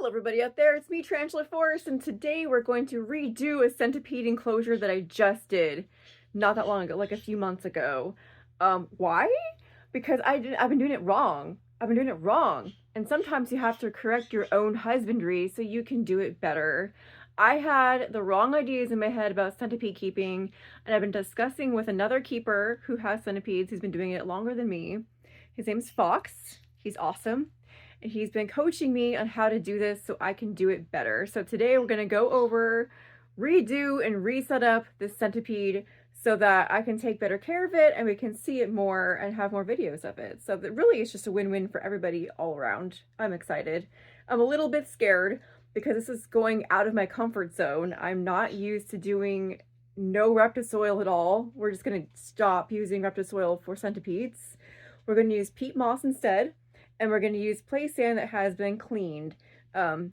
Hello everybody out there, it's me Tarantula Forest, and today we're going to redo a centipede enclosure that I just did not that long ago, like a few months ago. Why? Because I've been doing it wrong. And sometimes you have to correct your own husbandry so you can do it better. I had the wrong ideas in my head about centipede keeping, and I've been discussing with another keeper who has centipedes, who's been doing it longer than me. His name's Fox. He's awesome. And he's been coaching me on how to do this so I can do it better. So today we're going to go over, redo, and reset up this centipede so that I can take better care of it and we can see it more and have more videos of it. So that really is just a win-win for everybody all around. I'm excited. I'm a little bit scared because this is going out of my comfort zone. I'm not used to doing no Reptisoil at all. We're just going to stop using Reptisoil for centipedes. We're going to use peat moss instead. And we're going to use play sand that has been cleaned. I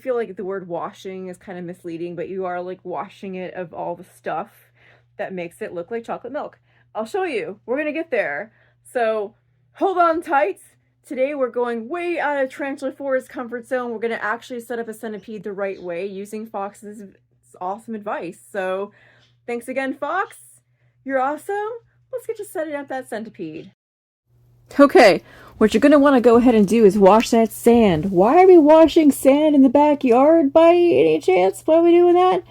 feel like the word washing is kind of misleading, but you are like washing it of all the stuff that makes it look like chocolate milk. I'll show you. We're going to get there. So hold on tight. Today we're going way out of Tarantula Forest comfort zone. We're going to actually set up a centipede the right way using Fox's awesome advice. So thanks again, Fox. You're awesome. Let's get to setting up that centipede. Okay, what you're going to want to go ahead and do is wash that sand. Why are we washing sand in the backyard by any chance? Why are we doing that?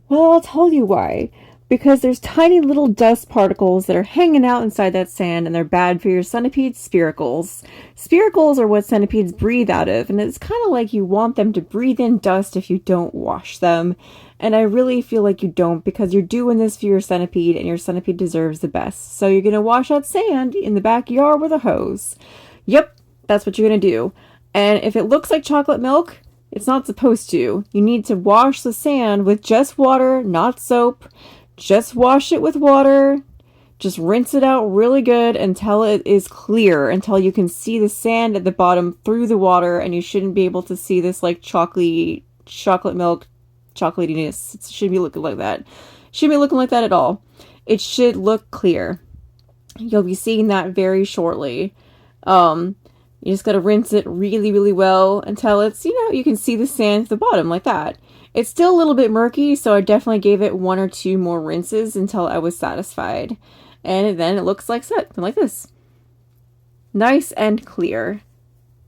Well, I'll tell you why. Because there's tiny little dust particles that are hanging out inside that sand, and they're bad for your centipede's spiracles. Spiracles are what centipedes breathe out of, and it's kind of like you want them to breathe in dust if you don't wash them. And I really feel like you don't, because you're doing this for your centipede, and your centipede deserves the best. So you're going to wash that sand in the backyard with a hose. Yep, that's what you're going to do. And if it looks like chocolate milk, it's not supposed to. You need to wash the sand with just water, not soap. Just wash it with water. Just rinse it out really good until it is clear, until you can see the sand at the bottom through the water, and you shouldn't be able to see this like chocolate milk chocolatiness. It shouldn't be looking like that. Shouldn't be looking like that at all. It should look clear. You'll be seeing that very shortly. You just gotta rinse it really, really well until it's, you can see the sand at the bottom like that. It's still a little bit murky, so I definitely gave it 1 or 2 more rinses until I was satisfied. And then it looks like this. Nice and clear.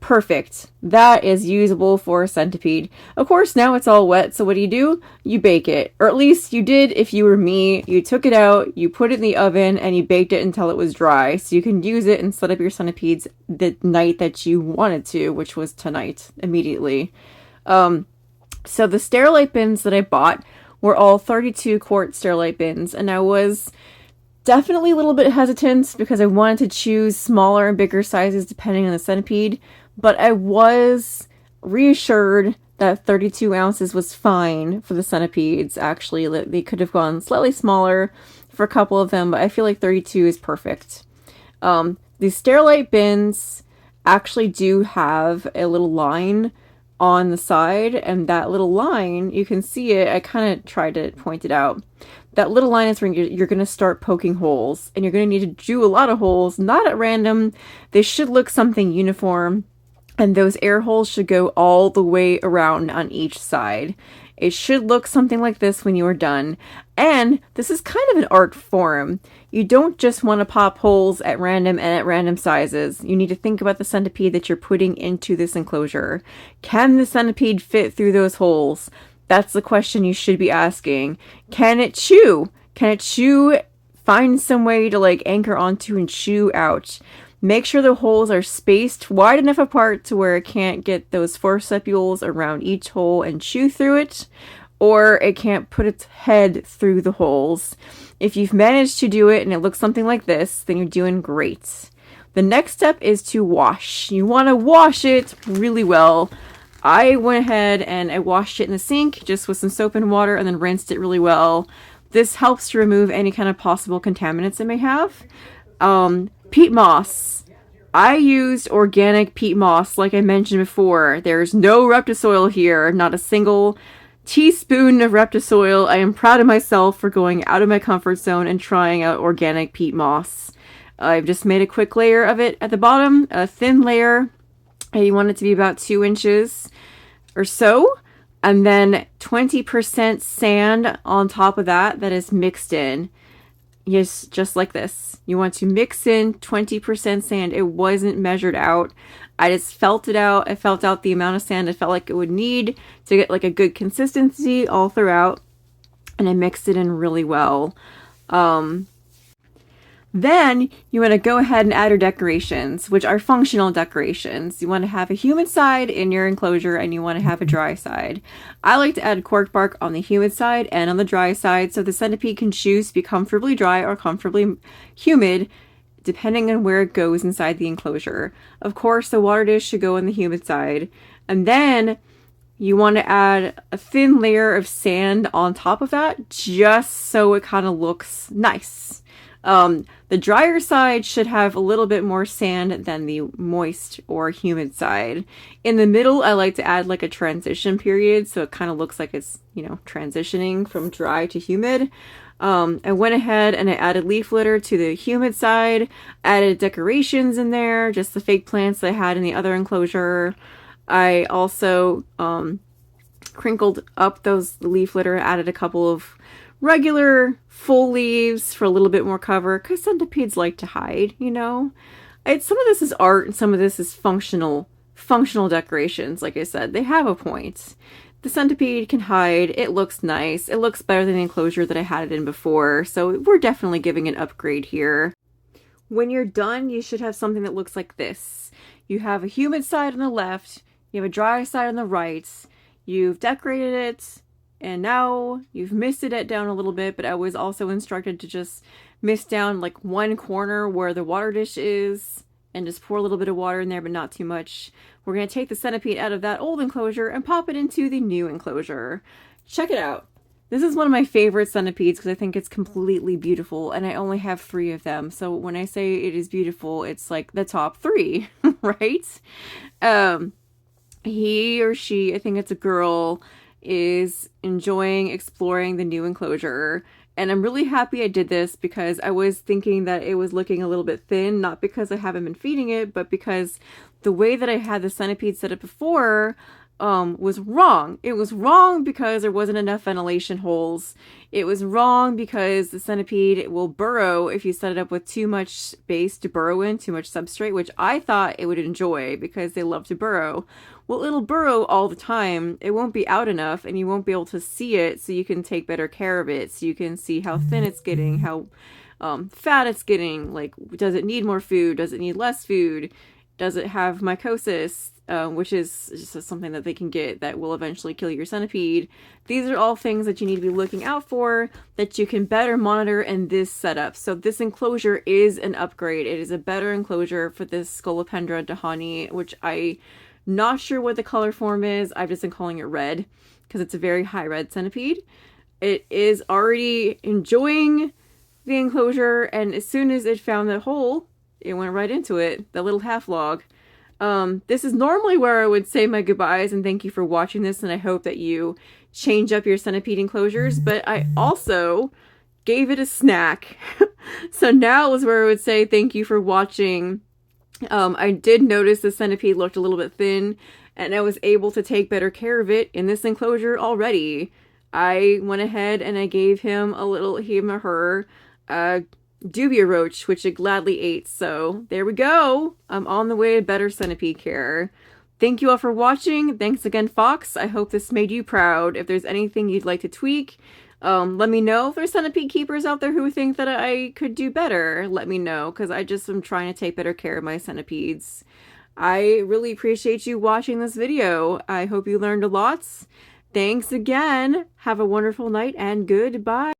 Perfect. That is usable for a centipede. Of course, now it's all wet, so what do? You bake it. Or at least you did if you were me. You took it out, you put it in the oven, and you baked it until it was dry. So you can use it and set up your centipedes the night that you wanted to, which was tonight, immediately. So the Sterilite bins that I bought were all 32 quart Sterilite bins, and I was definitely a little bit hesitant because I wanted to choose smaller and bigger sizes depending on the centipede, but I was reassured that 32 ounces was fine for the centipedes. Actually, they could have gone slightly smaller for a couple of them, but I feel like 32 is perfect. The Sterilite bins actually do have a little line on the side, and that little line, you can see it, I kind of tried to point it out. That little line is where you're going to start poking holes, and you're going to need to do a lot of holes, not at random. They should look something uniform, and those air holes should go all the way around on each side. It should look something like this when you are done. And this is kind of an art form. You don't just want to pop holes at random and at random sizes. You need to think about the centipede that you're putting into this enclosure. Can the centipede fit through those holes? That's the question you should be asking. Can it chew? Can it chew? Find some way to like anchor onto and chew out. Make sure the holes are spaced wide enough apart to where it can't get those forceps around each hole and chew through it, or it can't put its head through the holes. If you've managed to do it and it looks something like this, then you're doing great. The next step is to wash. You want to wash it really well. I went ahead and I washed it in the sink just with some soap and water and then rinsed it really well. This helps to remove any kind of possible contaminants it may have. Peat moss. I used organic peat moss like I mentioned before. There's no Reptisoil here, not a single teaspoon of Reptisoil. I am proud of myself for going out of my comfort zone and trying out organic peat moss. I've just made a quick layer of it at the bottom, a thin layer. You want it to be about 2 inches. or so. And then 20% sand on top of that is mixed in. Yes, just like this. You want to mix in 20% sand. It wasn't measured out. I just felt it out. I felt out the amount of sand I felt like it would need to get like a good consistency all throughout. And I mixed it in really well. Then you want to go ahead and add your decorations, which are functional decorations. You want to have a humid side in your enclosure and you want to have a dry side. I like to add cork bark on the humid side and on the dry side so the centipede can choose to be comfortably dry or comfortably humid depending on where it goes inside the enclosure. Of course, the water dish should go on the humid side. And then you want to add a thin layer of sand on top of that just so it kind of looks nice. The drier side should have a little bit more sand than the moist or humid side. In the middle, I like to add like a transition period so it kind of looks like it's, you know, transitioning from dry to humid. I went ahead and I added leaf litter to the humid side, added decorations in there, just the fake plants I had in the other enclosure. I also crinkled up those leaf litter, added a couple of regular full leaves for a little bit more cover because centipedes like to hide, you know. Some of this is art and some of this is functional decorations. Like I said, they have a point. The centipede can hide. It looks nice. It looks better than the enclosure that I had it in before, so we're definitely giving an upgrade here. When you're done, you should have something that looks like this. You have a humid side on the left, you have a dry side on the right, you've decorated it, and now you've misted it down a little bit, but I was also instructed to just mist down like one corner where the water dish is and just pour a little bit of water in there, but not too much. We're going to take the centipede out of that old enclosure and pop it into the new enclosure. Check it out. This is one of my favorite centipedes because I think it's completely beautiful, and I only have 3 of them. So when I say it is beautiful, it's like the top 3, right? He or she, I think it's a girl, is enjoying exploring the new enclosure. And I'm really happy I did this because I was thinking that it was looking a little bit thin, not because I haven't been feeding it, but because the way that I had the centipede set up before was wrong. It was wrong because there wasn't enough ventilation holes. It was wrong because the centipede will burrow if you set it up with too much space to burrow in, too much substrate, which I thought it would enjoy because they love to burrow. Well, it'll burrow all the time. It won't be out enough and you won't be able to see it so you can take better care of it. So you can see how thin it's getting, how fat it's getting, like does it need more food, does it need less food, does it have mycosis, which is just something that they can get that will eventually kill your centipede. These are all things that you need to be looking out for that you can better monitor in this setup. So this enclosure is an upgrade. It is a better enclosure for this Scolopendra dehaani, which I'm not sure what the color form is. I've just been calling it red because it's a very high red centipede. It is already enjoying the enclosure, and as soon as it found that hole, it went right into it, the little half log. This is normally where I would say my goodbyes and thank you for watching this, and I hope that you change up your centipede enclosures, but I also gave it a snack. So now is where I would say thank you for watching. I did notice the centipede looked a little bit thin, and I was able to take better care of it in this enclosure already. I went ahead and I gave him or her, dubia roach, which it gladly ate. So there we go. I'm on the way to better centipede care. Thank you all for watching. Thanks again, Fox. I hope this made you proud. If there's anything you'd like to tweak, let me know. If there's centipede keepers out there who think that I could do better, let me know, because I just am trying to take better care of my centipedes. I really appreciate you watching this video. I hope you learned a lot. Thanks again. Have a wonderful night and goodbye.